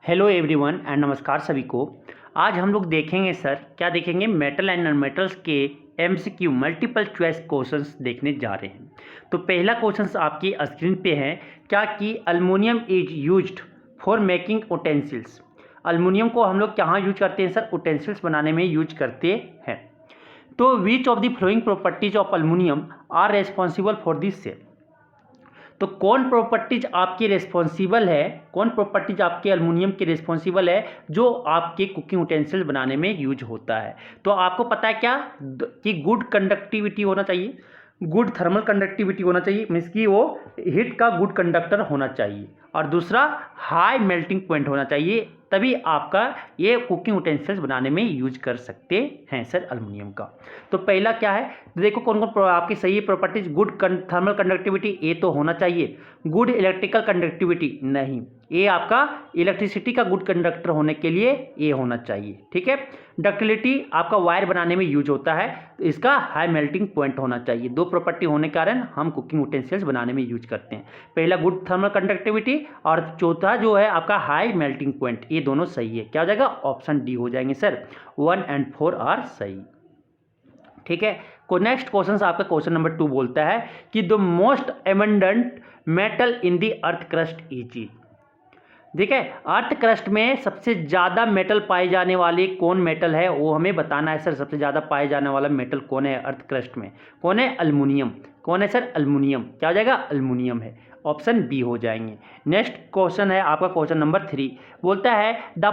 Hello everyone and नमस्कार सभी को। आज हम लोग देखेंगे सर क्या देखेंगे, मेटल एंड नॉन मेटल्स के एमसीक्यू मल्टीपल चॉइस क्वेश्चंस देखने जा रहे हैं। तो पहला क्वेश्चन आपकी स्क्रीन पे है, क्या कि aluminium is used for making utensils. Aluminium को हम लोग कहाँ यूज करते हैं सर? उटेंसिल्स बनाने में यूज करते हैं। तो which of the following properties of aluminium are responsible for this cell. तो कौन प्रॉपर्टीज आपकी रिस्पॉन्सिबल है, कौन प्रॉपर्टीज आपके अल्युमिनियम की रिस्पॉन्सिबल है जो आपके कुकिंग उटेंसिल्स बनाने में यूज होता है। तो आपको पता है क्या कि गुड कंडक्टिविटी होना चाहिए, गुड थर्मल कंडक्टिविटी होना चाहिए, मीन्स कि वो हीट का गुड कंडक्टर होना चाहिए, और दूसरा हाई मेल्टिंग पॉइंट होना चाहिए, तभी आपका ये कुकिंग उटेंसिल्स बनाने में यूज कर सकते हैं सर अल्युमिनियम का। तो पहला क्या है, देखो कौन कौन आपकी सही प्रॉपर्टीज। गुड थर्मल कंडक्टिविटी ये तो होना चाहिए, गुड इलेक्ट्रिकल कंडक्टिविटी नहीं, ये आपका इलेक्ट्रिसिटी का गुड कंडक्टर होने के लिए ये होना चाहिए, ठीक है। डक्टिलिटी आपका वायर बनाने में यूज होता है, तो इसका हाई मेल्टिंग पॉइंट होना चाहिए। दो प्रॉपर्टी होने के कारण हम कुकिंग उटेंसिल्स बनाने में यूज करते हैं। पहला गुड थर्मल कंडक्टिविटी और चौथा जो है आपका हाई मेल्टिंग पॉइंट, ये दोनों सही है। क्या हो जाएगा? ऑप्शन डी हो जाएंगे सर, 1 और 4 आर सही, ठीक है। को नेक्स्ट क्वेश्चन आपका क्वेश्चन नंबर 2 बोलता है कि the most abundant metal in the earth crust is. ठीक है, अर्थ क्रस्ट में सबसे ज़्यादा मेटल पाए जाने वाले कौन मेटल है वो हमें बताना है सर। सबसे ज़्यादा पाए जाने वाला मेटल कौन है अर्थ क्रस्ट में? कौन है? अल्युमिनियम। कौन है सर? अल्युमिनियम। क्या हो जाएगा? अल्युमिनियम है, ऑप्शन बी हो जाएंगे। नेक्स्ट क्वेश्चन है आपका क्वेश्चन नंबर 3, बोलता है the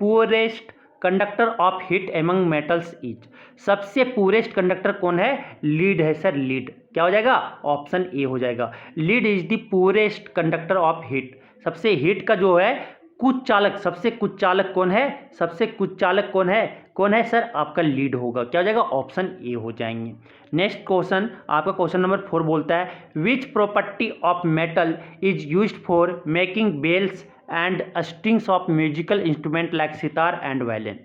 purest conductor of heat among metals is. सबसे पुरेस्ट कंडक्टर कौन है? लीड है सर, लीड। क्या हो जाएगा? ऑप्शन ए हो जाएगा, lead is the purest conductor of heat. सबसे हीट का जो है कुछ चालक, सबसे कुछ चालक कौन है? सबसे कुछ चालक कौन है? कौन है सर? आपका लीड होगा। क्या हो जाएगा? ऑप्शन ए हो जाएंगे। नेक्स्ट क्वेश्चन आपका क्वेश्चन नंबर 4 बोलता है which property of metal is used for making bells and strings of musical instrument like sitar and violin.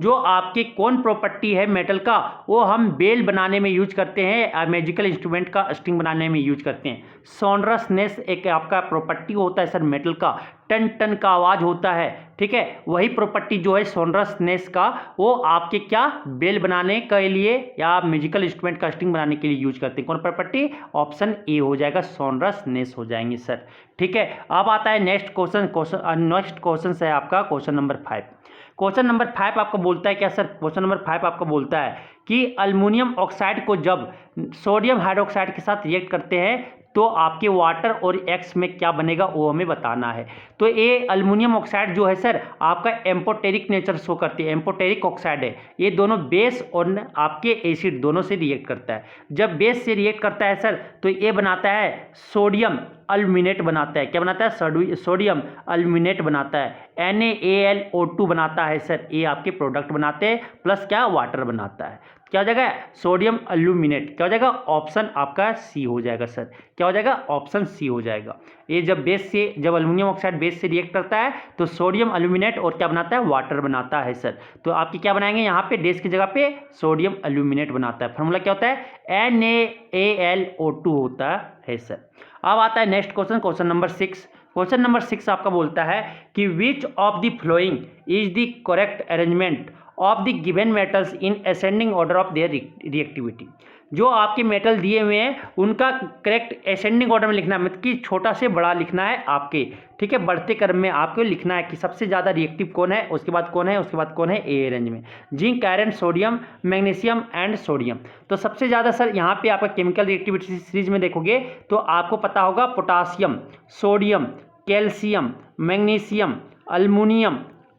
जो आपके कौन प्रॉपर्टी है मेटल का, वो हम बेल बनाने में यूज करते हैं, म्यूजिकल इंस्ट्रूमेंट का स्ट्रिंग बनाने में यूज करते हैं। सोनरसनेस एक आपका प्रॉपर्टी होता है सर मेटल का, टन टन का आवाज़ होता है, ठीक है। वही प्रॉपर्टी जो है सोनरसनेस का, वो आपके क्या बेल बनाने के लिए या म्यूजिकल इंस्ट्रूमेंट का स्ट्रिंग बनाने के लिए यूज करते हैं। कौन प्रॉपर्टी? ऑप्शन ए हो जाएगा, सोनरसनेस हो जाएंगे सर, ठीक है। अब आता है नेक्स्ट क्वेश्चन है आपका क्वेश्चन नंबर 5। क्वेश्चन नंबर 5 आपको बोलता है क्या सर? क्वेश्चन नंबर 5 आपको बोलता है कि अल्युमिनियम ऑक्साइड को जब सोडियम हाइड्रोक्साइड के साथ रिएक्ट करते हैं तो आपके वाटर और एक्स में क्या बनेगा वो हमें बताना है। तो ये अल्युमिनियम ऑक्साइड जो है सर आपका एम्फोटेरिक नेचर शो करती है, एम्फोटेरिक ऑक्साइड है। ये दोनों बेस और आपके एसिड दोनों से रिएक्ट करता है। जब बेस से रिएक्ट करता है सर तो ये बनाता है सोडियम अल्यूमिनेट बनाता है। क्या बनाता है? सोडियम अल्यूमिनेट बनाता है। NaAlO2 बनाता है सर, ये आपके प्रोडक्ट बनाते हैं, प्लस क्या वाटर बनाता है। क्या हो जाएगा? सोडियम अल्यूमिनेट। क्या हो जाएगा? ऑप्शन आपका सी हो जाएगा सर। क्या हो जाएगा? ऑप्शन सी हो जाएगा। ये जब अल्युमिनियम ऑक्साइड बेस से रिएक्ट करता है तो सोडियम अल्यूमिनेट और क्या बनाता है? वाटर बनाता है सर। तो आपकी क्या बनाएंगे यहाँ पे? बेस की जगह पे सोडियम अल्यूमिनेट बनाता है। फॉर्मूला क्या होता है? NaAlO2 होता है सर। अब आता है next question, question number 6। Question number 6 आपका बोलता है कि विच of the following is the correct arrangement of the given metals in ascending order of their reactivity. जो आपके मेटल दिए हुए हैं उनका करेक्ट असेंडिंग ऑर्डर में लिखना है, मतलब कि छोटा से बड़ा लिखना है आपके, ठीक है। बढ़ते क्रम में आपको लिखना है कि सबसे ज़्यादा रिएक्टिव कौन है, उसके बाद कौन है, उसके बाद कौन है, ए रेंज में zinc, iron, sodium, magnesium and sodium. तो सबसे ज़्यादा सर यहाँ पे आपका केमिकल रिएक्टिविटी सीरीज में देखोगे तो आपको पता होगा potassium, sodium, calcium, magnesium,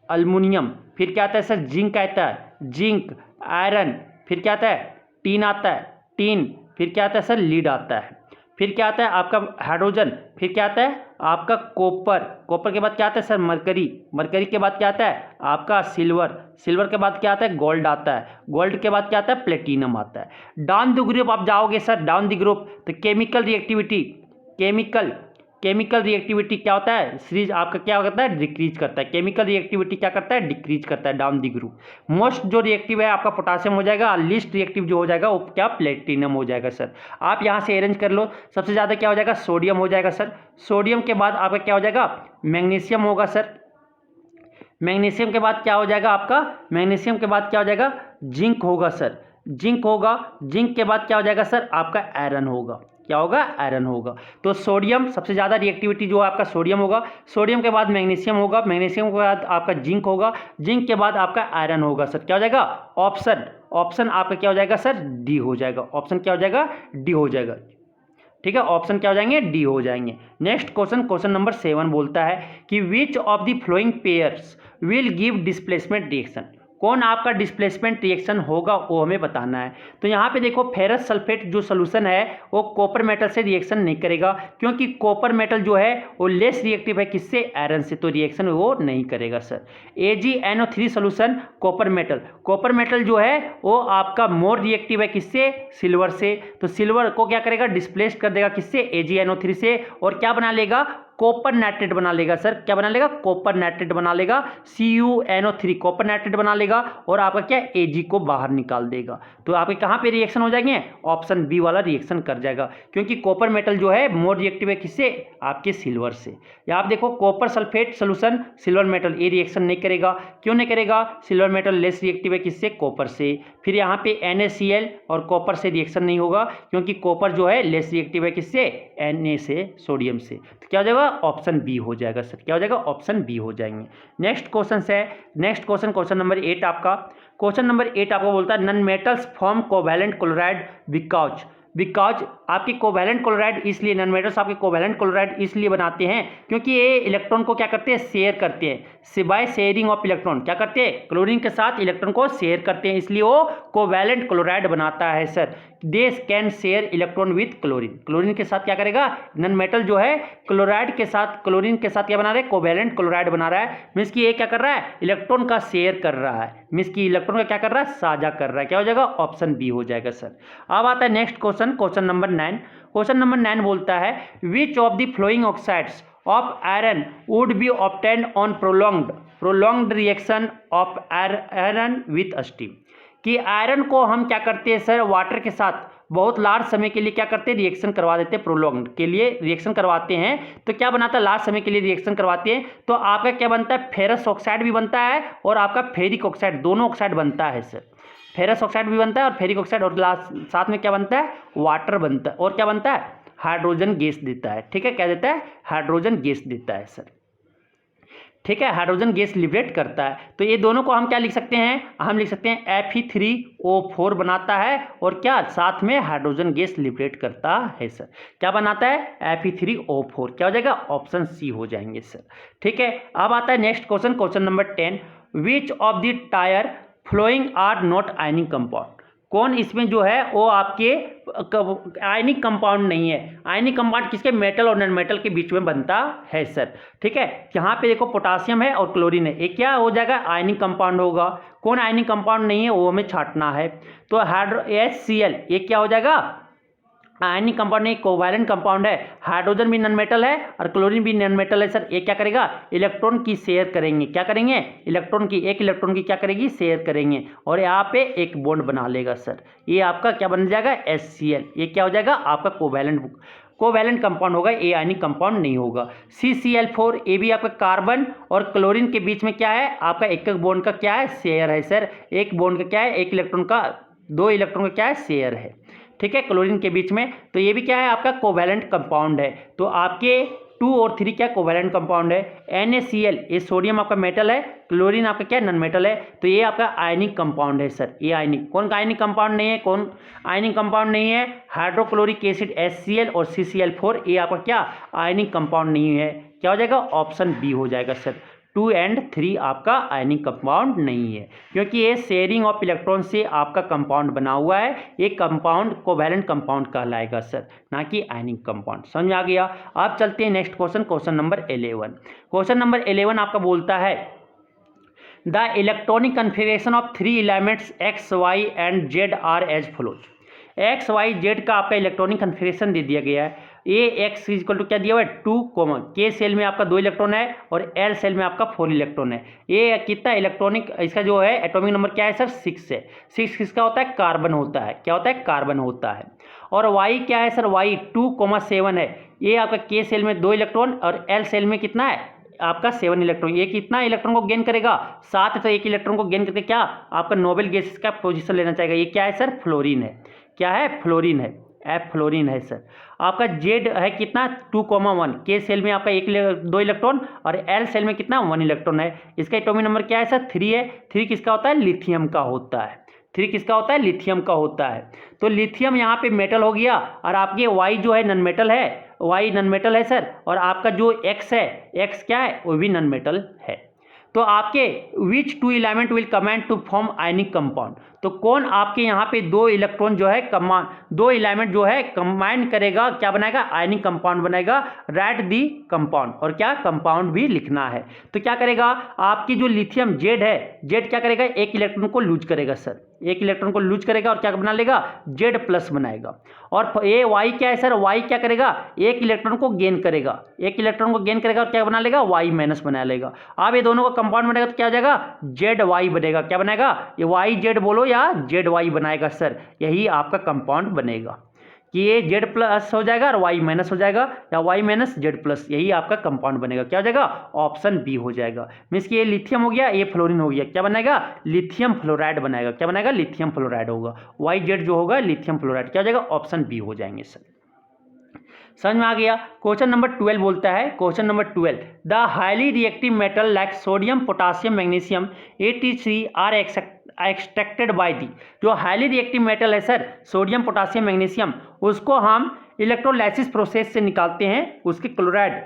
aluminium, फिर क्या आता है सर? जिंक आता है, जिंक, आयरन, फिर क्या आता है? टीन आता है, टीन, फिर क्या आता है सर? लीड आता है, फिर क्या आता है आपका हाइड्रोजन, फिर क्या आता है आपका कॉपर, कॉपर के बाद क्या आता है सर? मरकरी, मरकरी के बाद क्या आता है आपका सिल्वर, सिल्वर के बाद क्या आता है? गोल्ड आता है, गोल्ड के बाद क्या आता है? प्लेटिनम आता है। डाउन द ग्रुप आप जाओगे सर, डाउन द ग्रुप तो केमिकल केमिकल रिएक्टिविटी क्या होता है, सीरीज आपका क्या करता है, डिक्रीज करता है। केमिकल रिएक्टिविटी क्या करता है, डिक्रीज करता है डाउन दी ग्रुप। मोस्ट जो रिएक्टिव है आपका पोटासियम हो जाएगा, लिस्ट रिएक्टिव जो हो जाएगा वो क्या, प्लेटिनम हो जाएगा सर। आप यहाँ से अरेंज कर लो, सबसे ज़्यादा क्या हो जाएगा, सोडियम हो जाएगा सर। सोडियम के बाद आपका क्या हो जाएगा, मैग्नीशियम होगा सर। मैग्नीशियम के बाद क्या हो जाएगा आपका, मैग्नीशियम के बाद क्या हो जाएगा, जिंक होगा सर। जिंक होगा, जिंक के बाद क्या हो जाएगा सर, आपका आयरन होगा। क्या होगा, आयरन होगा। तो सोडियम सबसे ज़्यादा रिएक्टिविटी जो है आपका सोडियम होगा। सोडियम के बाद मैग्नीशियम होगा, मैग्नीशियम के बाद आपका जिंक होगा, जिंक के बाद आपका आयरन होगा सर। क्या हो जाएगा, ऑप्शन, ऑप्शन आपका क्या हो जाएगा सर, डी हो जाएगा। ऑप्शन क्या हो जाएगा, डी हो जाएगा। ठीक है, ऑप्शन क्या हो जाएंगे, डी हो जाएंगे। नेक्स्ट क्वेश्चन, क्वेश्चन नंबर 7 बोलता है कि विच of the flowing pairs will give displacement reaction. कौन आपका डिस्प्लेसमेंट रिएक्शन होगा वो हमें बताना है। तो यहाँ पे देखो, फेरस सल्फेट जो सोल्यूशन है वो कॉपर मेटल से रिएक्शन नहीं करेगा, क्योंकि कॉपर मेटल जो है वो लेस रिएक्टिव है किससे, आयरन से, तो रिएक्शन वो नहीं करेगा sir. AgNO3 solution copper metal, copper metal जो है वो आपका मोर रिएक्टिव है किससे, सिल्वर से, तो सिल्वर को क्या करेगा, डिस्प्लेस कर देगा किससे, AgNO3 से, और क्या बना लेगा, कॉपर नाइट्रेट बना लेगा सर। क्या बना लेगा, कॉपर नाइट्रेट बना लेगा, CuNO3 कॉपर नाइट्रेट बना लेगा, और आपका क्या, Ag को बाहर निकाल देगा। तो आपके कहाँ पे रिएक्शन हो जाएंगे, ऑप्शन बी वाला रिएक्शन कर जाएगा, क्योंकि कॉपर मेटल जो है मोर रिएक्टिव है किससे, आपके सिल्वर से। या आप देखो, copper sulphate solution silver metal, ये रिएक्शन नहीं करेगा। क्यों नहीं करेगा, सिल्वर मेटल लेस रिएक्टिव है किससे, कॉपर से। फिर यहाँ पे NaCl और कॉपर से रिएक्शन नहीं होगा, क्योंकि कॉपर जो है लेस रिएक्टिव है किससे, Na से, सोडियम से। तो क्या हो जाएगा, ऑप्शन बी हो जाएगा सर। क्या हो जाएगा, ऑप्शन बी हो जाएंगे। नेक्स्ट क्वेश्चन है, नेक्स्ट क्वेश्चन, क्वेश्चन नंबर 8 आपका। क्वेश्चन नंबर 8 आपको बोलता है non metals form covalent chloride because आपकी कोवैलेंट क्लोराइड, इसलिए नॉन मेटल्स आपके कोवैलेंट क्लोराइड इसलिए बनाते हैं क्योंकि ये इलेक्ट्रॉन को क्या करते हैं, शेयर करते हैं। बाय शेयरिंग ऑफ इलेक्ट्रॉन क्या करते हैं, क्लोरीन के साथ इलेक्ट्रॉन को शेयर करते हैं, इसलिए वो कोवैलेंट क्लोराइड बनाता है sir. They can share electron with chlorine, chlorine के साथ क्या करेगा, नॉन मेटल जो है क्लोराइड के साथ, क्लोरीन के साथ क्या बना रहा है, कोवैलेंट क्लोराइड बना रहा है। मीन्स कि ये क्या कर रहा है, इलेक्ट्रॉन का शेयर कर रहा है, मीन्स कि इलेक्ट्रॉन का क्या कर रहा है, साझा कर रहा है। क्या हो जाएगा, ऑप्शन बी हो जाएगा सर। अब आता है next question, question number 9। Question number 9 बोलता है विच of the flowing oxides of iron would be obtained on prolonged reaction of iron with steam. कि आयरन को हम क्या करते हैं सर, वाटर के साथ बहुत लार्ज समय के लिए क्या करते हैं, रिएक्शन करवा देते हैं, प्रोलॉन्ग्ड के लिए रिएक्शन करवाते हैं। तो क्या बनाता है, लार्ज समय के लिए रिएक्शन करवाते हैं तो आपका क्या बनता है, फेरस ऑक्साइड भी बनता है और आपका फेरिक ऑक्साइड, दोनों ऑक्साइड बनता है सर। फेरस ऑक्साइड भी बनता है और फेरिक ऑक्साइड, और साथ में क्या बनता है, वाटर बनता है, और क्या बनता है, हाइड्रोजन गैस देता है। ठीक है, क्या देता है, हाइड्रोजन गैस देता है सर। ठीक है, हाइड्रोजन गैस लिबरेट करता है। तो ये दोनों को हम क्या लिख सकते हैं, हम लिख सकते हैं Fe3O4 बनाता है, और क्या साथ में हाइड्रोजन गैस लिबरेट करता है सर। क्या बनाता है, Fe3O4। क्या हो जाएगा, ऑप्शन सी हो जाएंगे सर। ठीक है, अब आता है next question, question number 10। Which of the टायर following are not ionic compound. कौन इसमें जो है वो आपके आयनिक कंपाउंड नहीं है। आयनिक कंपाउंड किसके, मेटल और नॉन मेटल के बीच में बनता है सर। ठीक है, यहाँ पे देखो पोटासियम है और क्लोरीन है, ये क्या हो जाएगा, आयनिक कंपाउंड होगा। कौन आयनिक कंपाउंड नहीं है वो हमें छांटना है। तो HCl ये क्या हो जाएगा, आयनिक कंपाउंड नहीं, कोवैलेंट कंपाउंड है। हाइड्रोजन भी नॉन मेटल है और क्लोरीन भी नॉन मेटल है सर। ये क्या करेगा, इलेक्ट्रॉन की शेयर करेंगे। क्या करेंगे, इलेक्ट्रॉन की, एक इलेक्ट्रॉन की क्या करेगी, शेयर करेंगे, और यहाँ पे एक बॉन्ड बना लेगा सर। ये आपका क्या बन जाएगा, HCl। ये क्या हो जाएगा, आपका कोवैलेंट कंपाउंड होगा, ये आयनिक कंपाउंड नहीं होगा। CCl4 ये भी आपका कार्बन और क्लोरीन के बीच में क्या है, आपका एक बॉन्ड का क्या है, शेयर है सर। एक बॉन्ड का क्या है, एक इलेक्ट्रॉन का, दो इलेक्ट्रॉन का क्या है, शेयर है। ठीक है, क्लोरीन के बीच में। तो ये भी क्या है, आपका कोवैलेंट कंपाउंड है। तो आपके 2 और 3 क्या कोवैलेंट कंपाउंड है। NaCl ये सोडियम आपका मेटल है, क्लोरीन आपका क्या नॉन मेटल है, तो ये आपका आयनिक कंपाउंड है सर। ये आयनिक, कौन का आयनिक कंपाउंड नहीं है, कौन आयनिक कंपाउंड नहीं है, हाइड्रोक्लोरिक एसिड HCl और CCl4 ये आपका क्या आयनिक कंपाउंड नहीं है। क्या हो जाएगा, ऑप्शन बी हो जाएगा सर। 2 और 3 आपका आयनिक कंपाउंड नहीं है, क्योंकि ये शेयरिंग ऑफ इलेक्ट्रॉन से आपका कंपाउंड बना हुआ है। ये कंपाउंड कोवैलेंट कंपाउंड कहलाएगा सर, ना कि आयनिक कंपाउंड। समझ आ गया। अब चलते हैं next question, question number 11। Question number 11 आपका बोलता है the electronic configuration of 3 elements X, Y and Z are as follows. X Y Z का आपका इलेक्ट्रॉनिक कन्फिग्रेशन दे दिया गया है। ए एक्स इक्वल टू क्या दिया हुआ है 2, के सेल में आपका 2 इलेक्ट्रॉन है और एल सेल में आपका 4 इलेक्ट्रॉन है। ये कितना इलेक्ट्रॉनिक, इसका जो है एटॉमिक नंबर क्या है सर 6 है। 6 किसका होता है, कार्बन होता है। क्या होता है, कार्बन होता है। और वाई क्या है सर, वाई 2,7 है। ये आपका के सेल में 2 इलेक्ट्रॉन और एल सेल में कितना है आपका 7 इलेक्ट्रॉन। ये कितना इलेक्ट्रॉन को गेन करेगा, 7। तो एक इलेक्ट्रॉन को गेन करके क्या आपका नोबेल गैसेस का पोजीशन लेना चाहेगा। ये क्या है सर, फ्लोरीन है। क्या है, फ्लोरीन है, एफ फ्लोरीन है सर। आपका जेड है कितना 2,1, के सेल में आपका 2 इलेक्ट्रॉन और एल सेल में कितना 1 इलेक्ट्रॉन है। इसका एटॉमिक नंबर क्या है सर 3 है। 3 किसका होता है, लिथियम का होता है। 3 किसका होता है, लिथियम का होता है। तो लिथियम यहाँ पे मेटल हो गया और आपके वाई जो है नॉन मेटल है, वाई नॉन मेटल है सर। और आपका जो एक्स है, एक्स क्या है, वो भी नॉन मेटल है। तो आपके which 2 element will combine to form ionic compound, तो कौन आपके यहाँ पे 2 इलेक्ट्रॉन जो है 2 एलिमेंट जो है कंबाइन करेगा, क्या बनाएगा, आयनिक कंपाउंड बनाएगा। राइट दी कंपाउंड, और क्या कंपाउंड भी लिखना है। तो क्या करेगा, आपकी जो लिथियम जेड है, जेड क्या करेगा, 1 इलेक्ट्रॉन को लूज करेगा सर, 1 इलेक्ट्रॉन को लूज करेगा और क्या बना लेगा, जेड प्लस बनाएगा। और ये वाई क्या है सर, वाई क्या करेगा, 1 इलेक्ट्रॉन को गेन करेगा, 1 इलेक्ट्रॉन को गेन करेगा और क्या बना लेगा, वाई माइनस बना लेगा। अब ये दोनों का कंपाउंड बनेगा तो क्या हो जाएगा, जेड वाई बनेगा। क्या बनेगा, ये वाई जेड बोलो या जेड वाई बनाएगा सर, यही आपका कंपाउंड बनेगा कि ये जेड प्लस हो जाएगा और वाई माइनस हो जाएगा, या वाई माइनस जेड प्लस, यही आपका कंपाउंड बनेगा। क्या हो जाएगा, ऑप्शन बी हो जाएगा। मीन्स कि ये लिथियम हो गया, ये फ्लोरीन हो गया, क्या बनेगा, लिथियम फ्लोराइड बनाएगा। क्या बनेगा, लिथियम फ्लोराइड होगा। वाई जेड जो होगा लिथियम फ्लोराइड, क्या हो जाएगा, ऑप्शन बी हो जाएंगे सर। समझ में आ गया। क्वेश्चन नंबर 12 बोलता है, question number 12, the highly reactive metal like sodium potassium magnesium ATC are extracted by the. जो हाईली रिएक्टिव मेटल है सर सोडियम पोटासियम मैग्नीशियम, उसको हम इलेक्ट्रोलाइसिस प्रोसेस से निकालते हैं। उसके क्लोराइड,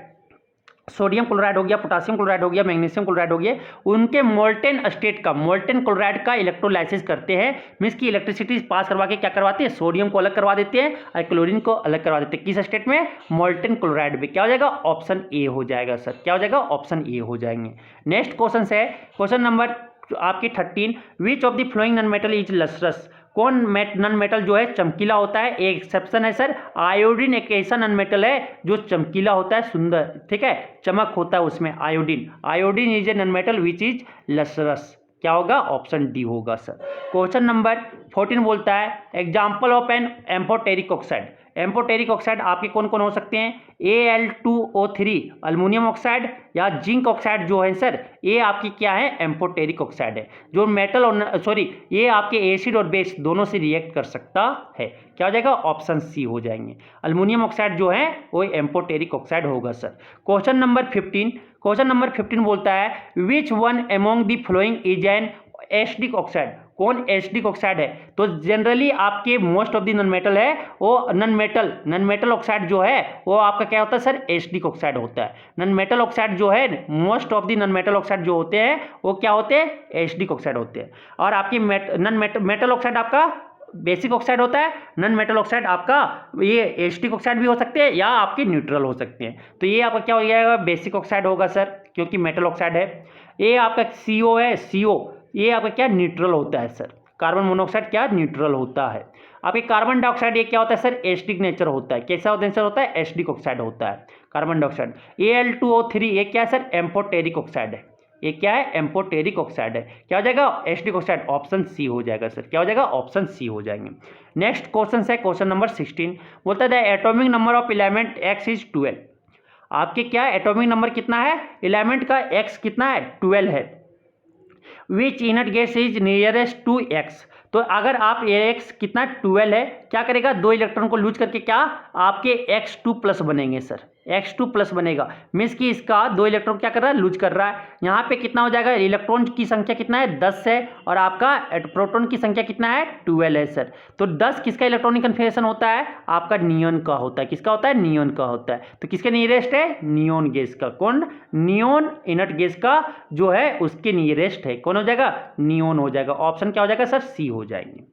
सोडियम क्लोराइड हो गया, पोटासियम क्लोराइड हो गया, मैग्नीशियम क्लोराइड हो गया, उनके मोल्टेन स्टेट का, मोल्टेन क्लोराइड का इलेक्ट्रोलाइसिस करते हैं। मीन्स की इलेक्ट्रिसिटी पास करवा के क्या करवाते हैं, सोडियम को अलग करवा देते हैं और क्लोरीन को अलग करवा देते हैं। किस स्टेट में, मोल्टेन क्लोराइड में। क्या हो जाएगा, ऑप्शन ए हो जाएगा सर। क्या हो जाएगा, ऑप्शन ए हो जाएंगे। नेक्स्ट क्वेश्चन है क्वेश्चन नंबर आपकी 13, विच of the flowing non metal is lustrous. कौन नॉन मेटल जो है चमकीला होता है, एक एक्सेप्शन है सर, आयोडीन एक ऐसा नॉन मेटल है जो चमकीला होता है, सुंदर, ठीक है, चमक होता है उसमें। Iodine, iodine is a non metal which is lustrous. क्या होगा, ऑप्शन डी होगा सर। क्वेश्चन नंबर 14 बोलता है, example of an amphoteric oxide. Amphoteric oxide आपके कौन कौन हो सकते हैं, Al2O3 अल्मोनियम ऑक्साइड, या जिंक ऑक्साइड जो है सर, ये आपकी क्या है, एम्फोटेरिक ऑक्साइड है, जो मेटल और सॉरी ये आपके एसिड और बेस दोनों से रिएक्ट कर सकता है। क्या हो जाएगा, ऑप्शन सी हो जाएंगे। अल्मोनियम ऑक्साइड जो है वो एम्फोटेरिक ऑक्साइड होगा sir. Question number 15, question number 15 बोलता है, which one among the following is an acidic oxide. कौन एसिडिक ऑक्साइड है, तो जनरली आपके most of the non metal है वो नॉन मेटल ऑक्साइड जो है वो आपका क्या होता है सर, एसिडिक ऑक्साइड होता है। नॉन मेटल ऑक्साइड जो है, most of the non metal oxide जो होते हैं वो क्या होते हैं, एसिडिक ऑक्साइड होते हैं। और आपकी नॉन मेटल ऑक्साइड आपका बेसिक ऑक्साइड होता है, नॉन मेटल ऑक्साइड आपका ये एसिडिक ऑक्साइड भी हो सकते हैं या आपके न्यूट्रल हो सकते हैं। तो ये आपका क्या हो जाएगा, बेसिक ऑक्साइड होगा सर, क्योंकि मेटल ऑक्साइड है। ये आपका CO है, CO ये आपका क्या न्यूट्रल होता है सर। कार्बन मोनोऑक्साइड क्या न्यूट्रल होता है। आपके कार्बन डाइऑक्साइड ये क्या होता है सर, एसिडिक नेचर होता है। कैसा नेचर होता है, एसिडिक ऑक्साइड होता है कार्बन डाइऑक्साइड। Al2O3 ये क्या है सर, एम्फोटेरिक ऑक्साइड है। ये क्या है, एम्फोटेरिक ऑक्साइड है। क्या हो जाएगा, एसिडिक ऑक्साइड, ऑप्शन सी हो जाएगा सर। क्या हो जाएगा, ऑप्शन सी हो जाएंगे। नेक्स्ट क्वेश्चन है क्वेश्चन नंबर 16, बोलता है the atomic number of element X is 12। आपके क्या एटॉमिक नंबर कितना है, एलिमेंट का X कितना है, 12 है। Which inert gas is nearest to X। तो अगर आप X कितना 12 है, क्या करेगा, 2 इलेक्ट्रॉन को लूज करके क्या आपके X2+ बनेंगे सर, X2+ बनेगा। मीन्स कि इसका 2 इलेक्ट्रॉन क्या कर रहा है, लूज कर रहा है। यहाँ पे कितना हो जाएगा, इलेक्ट्रॉन की संख्या कितना है, 10 है, और आपका प्रोटॉन की संख्या कितना है, 12 है सर। तो 10 किसका इलेक्ट्रॉनिक कन्फिगरेशन होता है, आपका नियॉन का होता है। किसका होता है, नियॉन का होता है। तो किसके नियरेस्ट है, नियॉन गैस का। कौन, नियॉन इनट गैस का जो है उसके नियरेस्ट है। कौन हो जाएगा, नियॉन हो जाएगा। ऑप्शन क्या हो जाएगा सर, सी हो जाएंगे।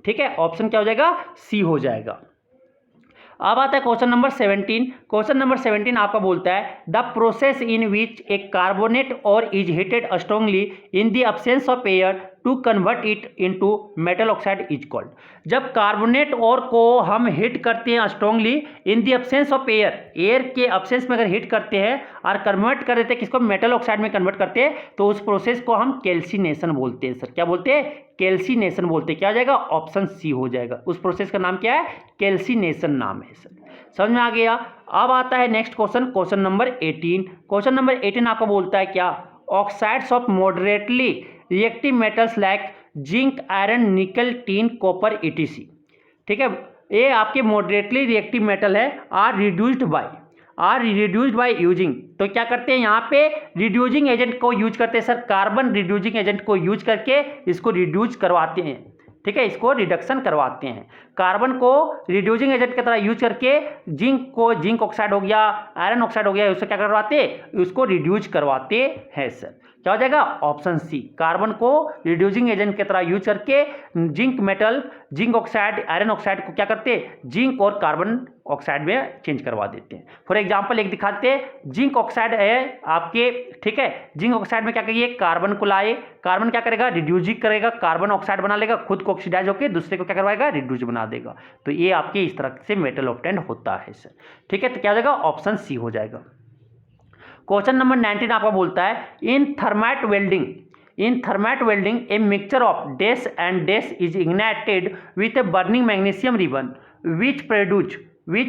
ठीक है, ऑप्शन क्या हो जाएगा, सी हो जाएगा। अब आता है क्वेश्चन नंबर 17। क्वेश्चन नंबर 17 आपका बोलता है, the process in which a carbonate ore is heated strongly in the absence of air to convert it into metal oxide is called. जब कार्बोनेट और को हम हीट करते हैं strongly in the absence of air, air के absence में अगर heat करते हैं और कन्वर्ट कर देते हैं किसको, मेटल ऑक्साइड में कन्वर्ट करते हैं, तो उस प्रोसेस को हम कैल्सिनेशन बोलते हैं सर। क्या बोलते हैं, कैल्सिनेशन बोलते हैं। क्या हो जाएगा, ऑप्शन सी हो जाएगा। उस प्रोसेस का नाम क्या है, कैल्सिनेशन नाम है सर। समझ में आ गया। अब आता है next question, question number 18। Question number 18 आपको बोलता है क्या, oxides of moderately reactive metals like zinc, iron, निकल, टीन, कॉपर ETC। ठीक है, ये आपके मॉडरेटली रिएक्टिव मेटल है, आर रिड्यूस्ड बाय यूजिंग। तो क्या करते हैं यहाँ पे, रिड्यूसिंग एजेंट को यूज करते हैं सर, कार्बन रिड्यूसिंग एजेंट को यूज करके इसको रिड्यूस करवाते हैं। ठीक है, इसको रिडक्शन करवाते हैं। कार्बन को रिड्यूसिंग एजेंट की तरह यूज करके जिंक ऑक्साइड हो गया, आयरन ऑक्साइड हो गया, उससे क्या करवाते हैं, उसको रिड्यूस करवाते हैं सर। क्या हो जाएगा, ऑप्शन सी। कार्बन को रिड्यूसिंग एजेंट की तरह यूज करके जिंक ऑक्साइड, आयरन ऑक्साइड को क्या करते हैं, जिंक और कार्बन ऑक्साइड में चेंज करवा देते हैं। फॉर एग्जांपल एक दिखाते हैं, जिंक ऑक्साइड है आपके, ठीक है, जिंक ऑक्साइड में क्या करिए, कार्बन को लाए, कार्बन क्या करेगा, रिड्यूस करेगा, कार्बन ऑक्साइड बना लेगा, खुद को ऑक्सीडाइज होकर दूसरे को क्या करवाएगा, रिड्यूस बना देगा। तो ये आपके इस तरह से मेटल ऑब्टेन होता है सर। ठीक है, तो क्या हो जाएगा, ऑप्शन सी हो जाएगा। क्वेश्चन नंबर 19 आपका बोलता है, in thermite welding a mixture of dash and dash is ignited with a burning magnesium ribbon which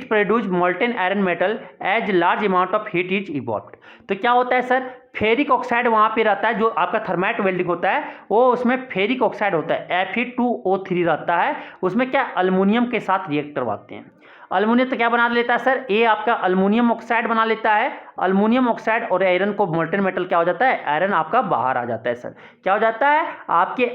produce molten iron metal as large amount of heat is evolved. तो क्या होता है sir, ferric oxide वहाँ पे रहता है, जो आपका थर्माइट वेल्डिंग होता है वो उसमें फेरिक ऑक्साइड होता है, Fe2O3 रहता है, उसमें क्या अल्युमिनियम के साथ रिएक्ट करवाते हैं। अल्युमिनियम तो क्या बना लेता है सर, ये आपका अल्युमिनियम ऑक्साइड बना लेता है। अल्युमिनियम ऑक्साइड और आयरन को मोल्टेन मेटल क्या हो जाता है, आयरन आपका बाहर आ जाता है सर। क्या हो जाता है, आपके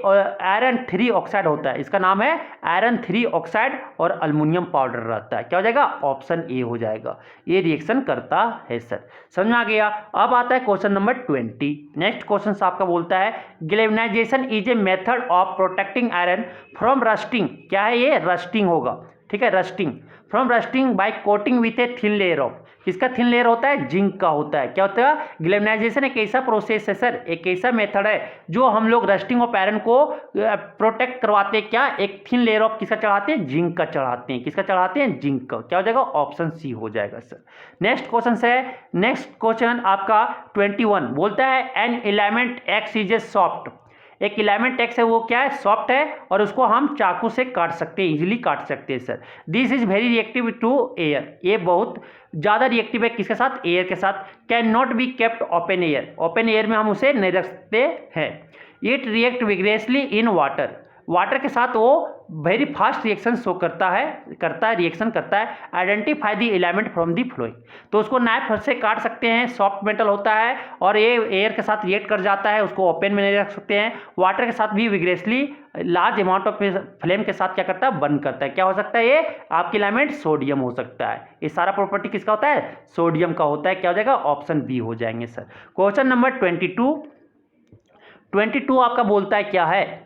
आयरन 3 ऑक्साइड होता है, इसका नाम है आयरन 3 ऑक्साइड और अल्युमिनियम पाउडर रहता है। क्या हो जाएगा, ऑप्शन ए हो जाएगा। ये रिएक्शन करता है सर। समझ में आ गया। अब आता है क्वेश्चन नंबर 20। नेक्स्ट क्वेश्चन आपका बोलता है, galvanisation is a method of protecting iron from rusting. क्या है ये, रस्टिंग होगा। ठीक है, rusting from rusting by coating with a thin layer of, किसका थिन लेयर होता है, जिंक का होता है। क्या होता है, गैल्वेनाइजेशन एक ऐसा प्रोसेस है सर, एक ऐसा मेथड है जो हम लोग रस्टिंग ऑफ आयरन को प्रोटेक्ट करवाते हैं। क्या, एक थिन लेयर ऑफ किसका चढ़ाते हैं, जिंक का चढ़ाते हैं। किसका चढ़ाते हैं, जिंक का। क्या हो जाएगा, ऑप्शन सी हो जाएगा सर। नेक्स्ट क्वेश्चन है, नेक्स्ट क्वेश्चन आपका 21 बोलता है, an element x is A soft. एक एलिमेंट एक्स है वो क्या है, सॉफ्ट है, और उसको हम चाकू से काट सकते हैं, इजीली काट सकते हैं sir. This is very reactive to air, ये बहुत ज़्यादा रिएक्टिव है किसके साथ, एयर के साथ। Can not be kept open air, open air में हम उसे नहीं रख सकते हैं। It react विग्रेसली in water, water के साथ वो वेरी फास्ट रिएक्शन शो करता है रिएक्शन करता है। Identify the element from the flowing, तो उसको नाइफ से काट सकते हैं, सॉफ्ट मेटल होता है और ये एयर के साथ रिएक्ट कर जाता है, उसको ओपन में नहीं रख सकते हैं। वाटर के साथ भी विग्रेसली लार्ज अमाउंट ऑफ फ्लेम के साथ क्या करता है, बर्न करता है। क्या हो सकता है, ये आपके एलिमेंट सोडियम हो सकता है। ये सारा प्रॉपर्टी किसका होता है, सोडियम का होता है। क्या हो जाएगा, ऑप्शन बी हो जाएंगे सर। क्वेश्चन नंबर 22 आपका बोलता है क्या है,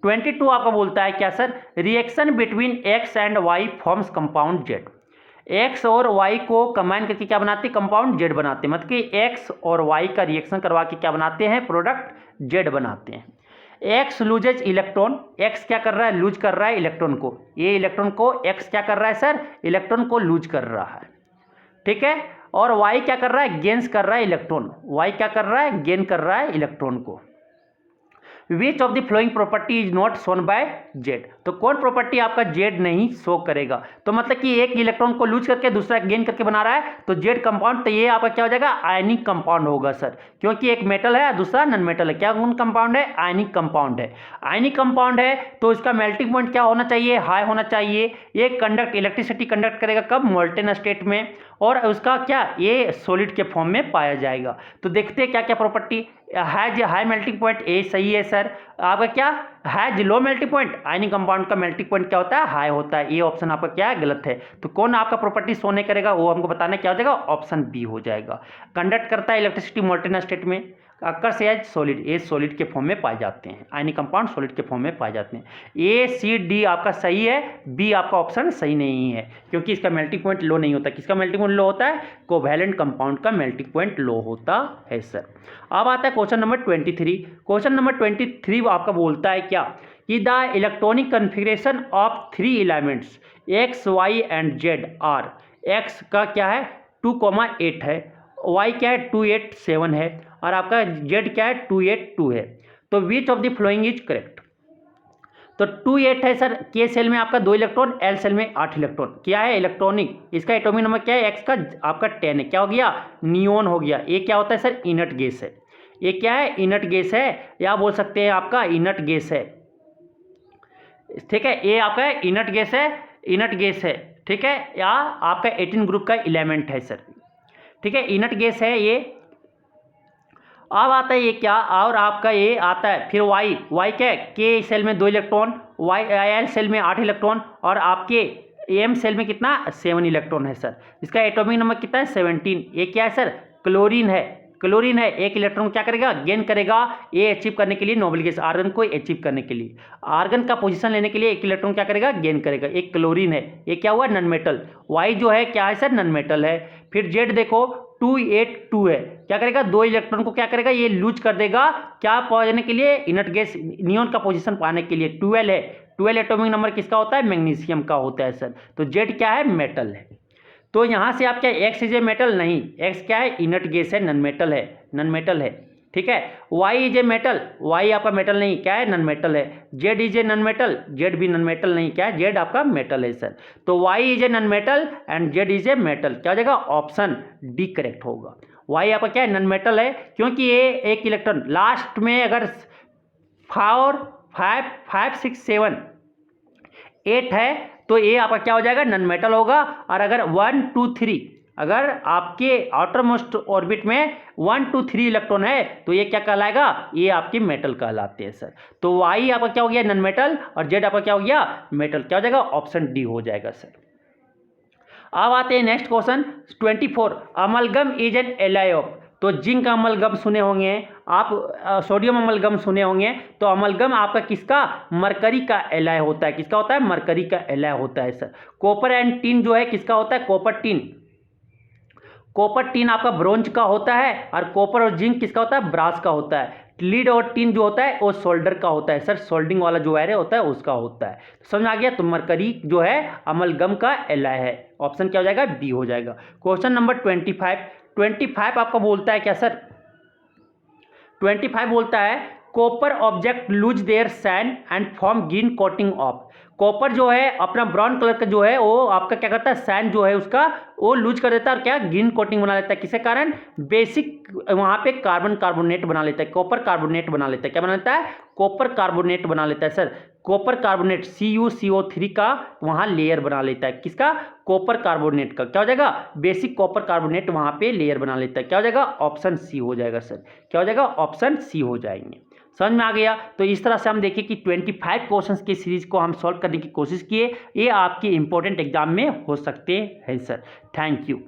22 आपका बोलता है क्या sir, reaction between X and Y forms compound Z. X और वाई को कंबाइन करके क्या बनाते हैं, कंपाउंड जेड बनाते हैं। मतलब कि एक्स और वाई का रिएक्शन करवा के क्या बनाते हैं, प्रोडक्ट जेड बनाते हैं। एक्स लूजेज इलेक्ट्रॉन, एक्स क्या कर रहा है, लूज कर रहा है इलेक्ट्रॉन को। ये इलेक्ट्रॉन को एक्स क्या कर रहा है सर, इलेक्ट्रॉन को लूज कर रहा है। ठीक है, और वाई क्या कर रहा है, गेन्स कर रहा है इलेक्ट्रॉन। वाई क्या कर रहा है, गेन कर रहा है इलेक्ट्रॉन को। विच of the flowing property is not shown by Z, तो कौन प्रॉपर्टी आपका जेड नहीं शो करेगा। तो मतलब कि एक इलेक्ट्रॉन को लूज करके दूसरा गेन करके बना रहा है, तो जेड कंपाउंड, तो ये आपका क्या हो जाएगा, आयनिक कंपाउंड होगा सर, क्योंकि एक मेटल है दूसरा नॉन मेटल है। क्या कौन कंपाउंड है, आयनिक कंपाउंड है। आयनिक कंपाउंड है तो इसका मेल्टिंग पॉइंट क्या होना चाहिए, हाई होना चाहिए। ये इलेक्ट्रिसिटी कंडक्ट करेगा कब, मोल्टेन स्टेट में, और उसका क्या, ये सॉलिड के फॉर्म में पाया जाएगा। तो देखते हैं क्या क्या property, has high melting point, A सही है सर। आपका क्या, has low melting point, ionic compound का मेल्टिंग पॉइंट क्या होता है, हाई होता है। ये ऑप्शन आपका क्या है, गलत है। तो कौन आपका प्रॉपर्टी शो नहीं करेगा, वो हमको बताना क्या हो जाएगा, ऑप्शन बी हो जाएगा। कंडक्ट करता है इलेक्ट्रिसिटी मोल्टेन स्टेट में, occurs as solid, a solid के फॉर्म में पाए जाते हैं, आयनिक कंपाउंड सॉलिड के फॉर्म में पाए जाते हैं। ए सी डी आपका सही है, बी आपका ऑप्शन सही नहीं है क्योंकि इसका मेल्टिंग पॉइंट लो नहीं होता। किसका मेल्टिंग पॉइंट लो होता है? कोवैलेंट कंपाउंड का मेल्टिंग पॉइंट लो होता है सर। अब आता है क्वेश्चन नंबर 23। क्वेश्चन नंबर 23 आपका बोलता है क्या कि the electronic configuration of 3 elements X Y and Z are, X का क्या है 2,8 है, वाई क्या है 2,8,7 है और आपका जेड क्या है 2,8,2 है। तो which of the following is correct? तो 2,8 है सर, के सेल में आपका 2 इलेक्ट्रॉन, एल सेल में 8 इलेक्ट्रॉन। क्या है? इलेक्ट्रॉनिक। इसका एटॉमिक नंबर क्या है? एक्स का आपका 10 है। क्या हो गया? नियोन हो गया। ये क्या होता है सर? इनर्ट गैस है। ये क्या है? इनर्ट गैस है, या बोल सकते हैं आपका इनर्ट गैस है, ठीक है। ये आपका इनर्ट गैस है, इनर्ट गैस है, ठीक है, या आपका 18 ग्रुप का एलिमेंट है सर, ठीक है, इनर्ट गैस है ये। अब आता है ये क्या, और आपका ये आता है फिर वाई, वाई क्या है? के सेल में 2 इलेक्ट्रॉन, वाई एल सेल में 8 इलेक्ट्रॉन और आपके एम सेल में कितना 7 इलेक्ट्रॉन है सर। इसका एटॉमिक नंबर कितना है? 17। ये क्या है सर? क्लोरीन है, क्लोरीन है। एक इलेक्ट्रॉन क्या करेगा? गेन करेगा, ये अचीव करने के लिए, नोबेल गैस आर्गन को अचीव करने के लिए, आर्गन का पोजीशन लेने के लिए एक इलेक्ट्रॉन क्या करेगा? गेन करेगा। एक क्लोरीन है। ये क्या हुआ? Non metal. वाई जो है क्या है सर? नॉन मेटल है। फिर जेड देखो 2,8,2 है, क्या करेगा? 2 इलेक्ट्रॉन को क्या करेगा? ये लूज कर देगा, क्या पाने के लिए? इनर्ट गैस नियोन का पोजीशन पाने के लिए। 12 है, 12 एटॉमिक नंबर किसका होता है? मैग्नीशियम का होता है सर। तो जेड क्या है? मेटल है। तो यहाँ से आप क्या, एक्स इज ए मेटल? नहीं, एक्स क्या है? इनर्ट गैस है, नॉन मेटल है, नॉन मेटल है, ठीक है। Y is a metal, Y आपका मेटल नहीं, क्या है? नॉन मेटल है। Z is a non metal, Z भी नॉन मेटल नहीं, क्या है? जेड आपका मेटल है सर। तो Y is a non metal and Z is a metal, क्या हो जाएगा? ऑप्शन डी करेक्ट होगा। वाई आपका क्या है? नॉन मेटल है, क्योंकि ये एक इलेक्ट्रॉन लास्ट में अगर 4 5 5 6 7 8 है तो ये आपका क्या हो जाएगा? नॉन मेटल होगा। और अगर 1 2 3, अगर आपके आउटर मोस्ट ऑर्बिट में 1 2 3 इलेक्ट्रॉन है तो ये क्या कहलाएगा? ये आपके मेटल कहलाते हैं सर। तो वाई आपका क्या हो गया? नॉन मेटल, और जेड आपका क्या हो गया? मेटल। क्या हो जाएगा? ऑप्शन डी हो जाएगा सर। अब आते हैं next question 24। Amalgam is an alloy of, तो जिंक अमलगम सुने होंगे आप, सोडियम अमलगम सुने होंगे। तो अमलगम आपका किसका? मरकरी का एलॉय होता है। किसका होता है? मरकरी का एलॉय होता है सर। कॉपर एंड टिन जो है किसका होता है? कॉपर टिन, कॉपर टिन आपका ब्रोंज का होता है, और कॉपर और जिंक किसका होता है? ब्रास का होता है। लीड और टिन जो होता है वो सोल्डर का होता है सर, सोल्डिंग वाला जो वायर होता है उसका होता है। समझ आ गया? तो मरकरी जो है अमलगम का एलॉय है। ऑप्शन क्या हो जाएगा? बी हो जाएगा। क्वेश्चन नंबर 25 आपका बोलता है क्या सर? 25 बोलता है copper object lose their sand and form green coating of. Copper जो है अपना ब्राउन कलर का जो है वो आपका क्या करता है? सैंड जो है उसका वो लूज कर देता है और क्या? ग्रीन कोटिंग बना लेता है। किसके कारण? बेसिक वहाँ पे कार्बन कार्बोनेट बना लेता है, कॉपर कार्बोनेट बना लेता है। क्या बना लेता है? कॉपर कार्बोनेट बना लेता है सर। कॉपर कार्बोनेट CuCO3 का वहाँ लेयर बना लेता है। किसका? कॉपर कार्बोनेट का। क्या हो जाएगा? बेसिक कॉपर कार्बोनेट वहाँ पे लेयर बना लेता है। क्या हो जाएगा? ऑप्शन सी हो जाएगा सर। क्या हो जाएगा? ऑप्शन सी हो जाएंगे। समझ में आ गया? तो इस तरह से हम देखिए कि 25 क्वेश्चंस की सीरीज को हम सॉल्व करने की कोशिश किए। ये आपके इंपॉर्टेंट एग्जाम में हो सकते हैं सर। Thank you.